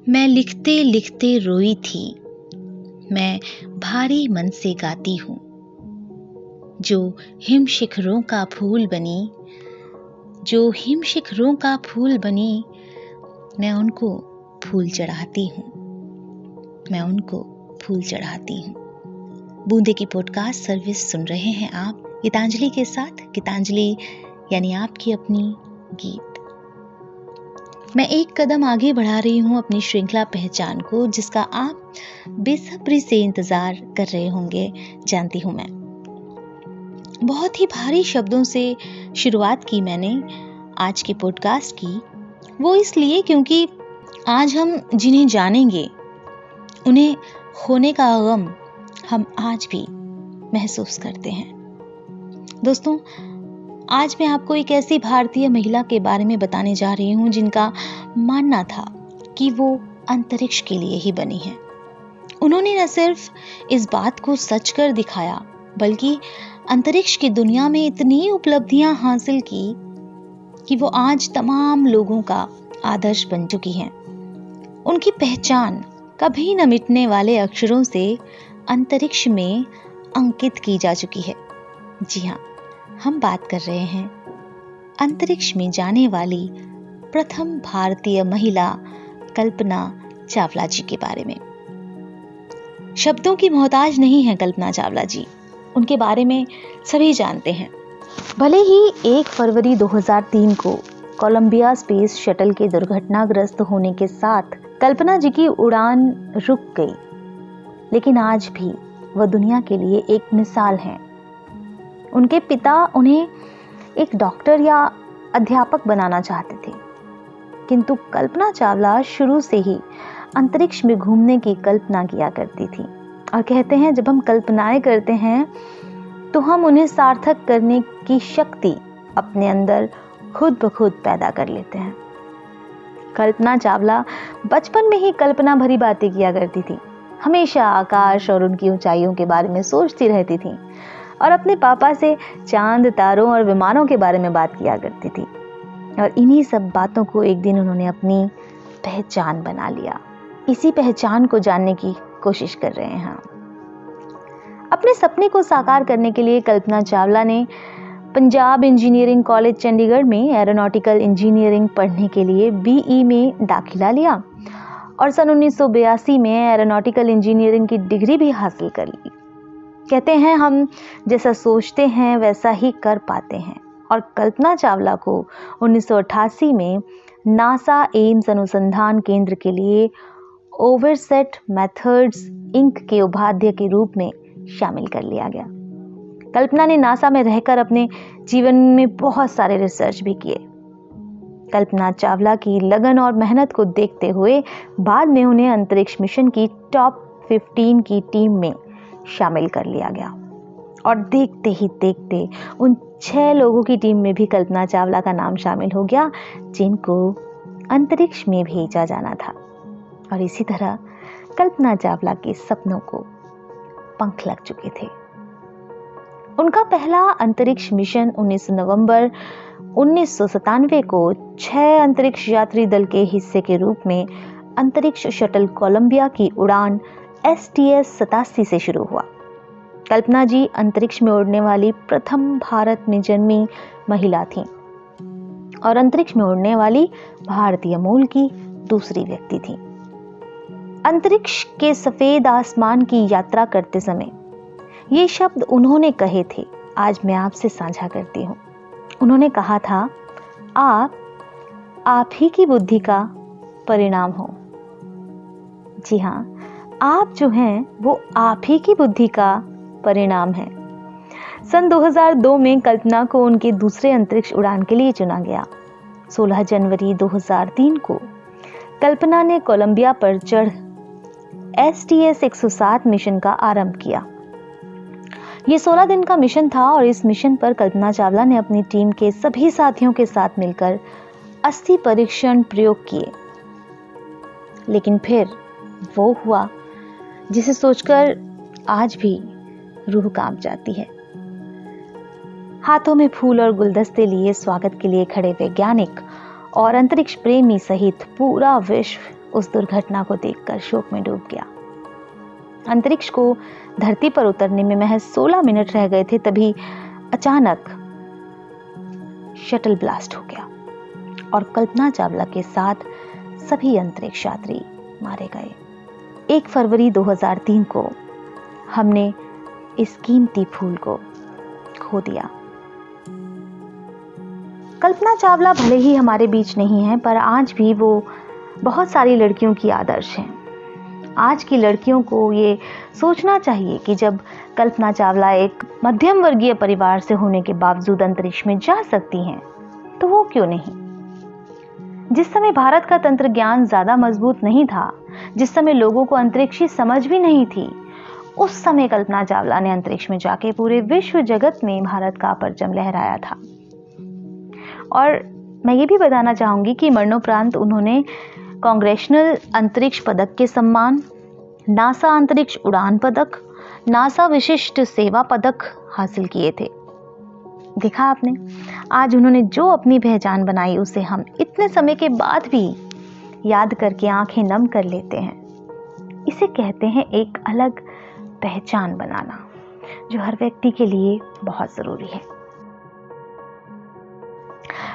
मैं लिखते लिखते रोई थी, मैं भारी मन से गाती हूँ। जो हिम शिखरों का फूल बनी, जो हिम शिखरों का फूल बनी, मैं उनको फूल चढ़ाती हूँ, मैं उनको फूल चढ़ाती हूँ। बूंदे की पॉडकास्ट सर्विस सुन रहे हैं आप गीतांजलि के साथ। गीतांजलि यानी आपकी अपनी गीत। मैं एक कदम आगे बढ़ा रही हूँ अपनी श्रृंखला पहचान को, जिसका आप बेसब्री से इंतजार कर रहे होंगे, जानती हूँ मैं। बहुत ही भारी शब्दों से शुरुआत की मैंने आज की पॉडकास्ट की, वो इसलिए क्योंकि आज हम जिन्हें जानेंगे उन्हें खोने का गम हम आज भी महसूस करते हैं। दोस्तों, आज मैं आपको एक ऐसी भारतीय महिला के बारे में बताने जा रही हूँ जिनका मानना था कि वो अंतरिक्ष के लिए ही बनी है। उन्होंने न सिर्फ इस बात को सच कर दिखाया, बल्कि अंतरिक्ष की दुनिया में इतनी उपलब्धियां हासिल की कि वो आज तमाम लोगों का आदर्श बन चुकी हैं। उनकी पहचान कभी न मिटने वाले अक्षरों से अंतरिक्ष में अंकित की जा चुकी है। जी हाँ, हम बात कर रहे हैं अंतरिक्ष में जाने वाली प्रथम भारतीय महिला कल्पना चावला जी के बारे में। शब्दों की मोहताज नहीं है कल्पना चावला जी, उनके बारे में सभी जानते हैं। भले ही 1 फरवरी 2003 को कोलंबिया स्पेस शटल के दुर्घटनाग्रस्त होने के साथ कल्पना जी की उड़ान रुक गई, लेकिन आज भी वह दुनिया के लिए एक मिसाल हैं। उनके पिता उन्हें एक डॉक्टर या अध्यापक बनाना चाहते थे, किंतु कल्पना चावला शुरू से ही अंतरिक्ष में घूमने की कल्पना किया करती थी। और कहते हैं, जब हम कल्पनाएं करते हैं तो हम उन्हें सार्थक करने की शक्ति अपने अंदर खुद ब खुद पैदा कर लेते हैं। कल्पना चावला बचपन में ही कल्पना भरी बातें किया करती थी। हमेशा आकाश और उनकी ऊंचाइयों के बारे में सोचती रहती थी और अपने पापा से चांद, तारों और विमानों के बारे में बात किया करती थी। और इन्हीं सब बातों को एक दिन उन्होंने अपनी पहचान बना लिया। इसी पहचान को जानने की कोशिश कर रहे हैं हम। अपने सपने को साकार करने के लिए कल्पना चावला ने पंजाब इंजीनियरिंग कॉलेज चंडीगढ़ में एरोनॉटिकल इंजीनियरिंग पढ़ने के लिए BE में दाखिला लिया और सन 1982 में एरोनॉटिकल इंजीनियरिंग की डिग्री भी हासिल कर ली। कहते हैं, हम जैसा सोचते हैं वैसा ही कर पाते हैं। और कल्पना चावला को 1988 में नासा एम्स अनुसंधान केंद्र के लिए ओवरसेट मेथड्स इंक के उपाध्याय के रूप में शामिल कर लिया गया। कल्पना ने नासा में रहकर अपने जीवन में बहुत सारे रिसर्च भी किए। कल्पना चावला की लगन और मेहनत को देखते हुए बाद में उन्हें अंतरिक्ष मिशन की टॉप 15 की टीम में शामिल कर लिया गया। और देखते ही देखते उन 6 लोगों की टीम में भी कल्पना चावला का नाम शामिल हो गया, जिनको अंतरिक्ष में भेजा जाना था। और इसी तरह कल्पना चावला के सपनों को पंख लग चुके थे। उनका पहला अंतरिक्ष मिशन 19 नवंबर 1997 को 6 अंतरिक्ष यात्री दल के हिस्से के रूप में अंतरिक्ष शटल कोलंबिया की उड़ान STS-87 से शुरू हुआ। कल्पना जी अंतरिक्ष में उड़ने वाली प्रथम भारत में जन्मी महिला थीं और अंतरिक्ष में उड़ने वाली भारतीय मूल की दूसरी व्यक्ति थीं। अंतरिक्ष के सफेद आसमान की यात्रा करते समय ये शब्द उन्होंने कहे थे, आज मैं आपसे साझा करती हूँ। उन्होंने कहा था, आप ही की बुद्धि का परिणाम हो। जी हाँ, आप जो हैं वो आप ही की बुद्धि का परिणाम है। सन 2002 में कल्पना को उनके दूसरे अंतरिक्ष उड़ान के लिए चुना गया। 16 जनवरी 2003 को कल्पना ने कोलंबिया पर चढ़ STS-107 मिशन का आरंभ किया। ये 16 दिन का मिशन था और इस मिशन पर कल्पना चावला ने अपनी टीम के सभी साथियों के साथ मिलकर अस्थि परीक्षण प्रयोग किए। लेकिन फिर वो हुआ जिसे सोचकर आज भी रूह कांप जाती है। हाथों में फूल और गुलदस्ते लिए स्वागत के लिए खड़े वैज्ञानिक और अंतरिक्ष प्रेमी सहित पूरा विश्व उस दुर्घटना को देखकर शोक में डूब गया। अंतरिक्ष को धरती पर उतरने में महज 16 मिनट रह गए थे, तभी अचानक शटल ब्लास्ट हो गया और कल्पना चावला के साथ सभी अंतरिक्ष यात्री मारे गए। 1 फरवरी 2003 को हमने इस कीमती फूल को खो दिया। कल्पना चावला भले ही हमारे बीच नहीं है, पर आज भी वो बहुत सारी लड़कियों की आदर्श हैं। आज की लड़कियों को ये सोचना चाहिए कि जब कल्पना चावला एक मध्यम वर्गीय परिवार से होने के बावजूद अंतरिक्ष में जा सकती हैं, तो वो क्यों नहीं। जिस समय भारत का तंत्र ज्ञान ज्यादा मजबूत नहीं था, जिस समय लोगों को अंतरिक्ष की समझ भी नहीं थी, उस समय कल्पना चावला ने अंतरिक्ष में जाके पूरे विश्व जगत में भारत का परचम लहराया था। और मैं ये भी बताना चाहूंगी कि मरणोपरांत उन्होंने कांग्रेशनल अंतरिक्ष पदक के सम्मान, नासा अंतरिक्ष उड़ान पदक, नासा विशिष्ट सेवा पदक हासिल किए थे। देखा आपने, आज उन्होंने जो अपनी पहचान बनाई उसे हम इतने समय के बाद भी याद करके आंखें नम कर लेते हैं। इसे कहते हैं एक अलग पहचान बनाना, जो हर व्यक्ति के लिए बहुत जरूरी है।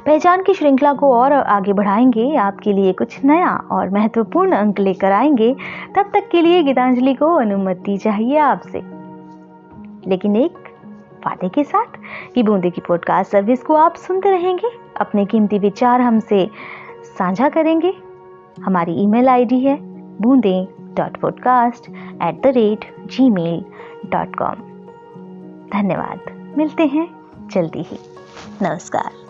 पहचान की श्रृंखला को और आगे बढ़ाएंगे, आपके लिए कुछ नया और महत्वपूर्ण अंक लेकर आएंगे। तब तक के लिए गीतांजलि को अनुमति चाहिए आपसे, लेकिन एक वादे के साथ कि बूंदे की पॉडकास्ट सर्विस को आप सुनते रहेंगे, अपने कीमती विचार हमसे साझा करेंगे। हमारी ईमेल आईडी है boonde.podcast@gmail.com। धन्यवाद, मिलते हैं जल्दी ही। नमस्कार।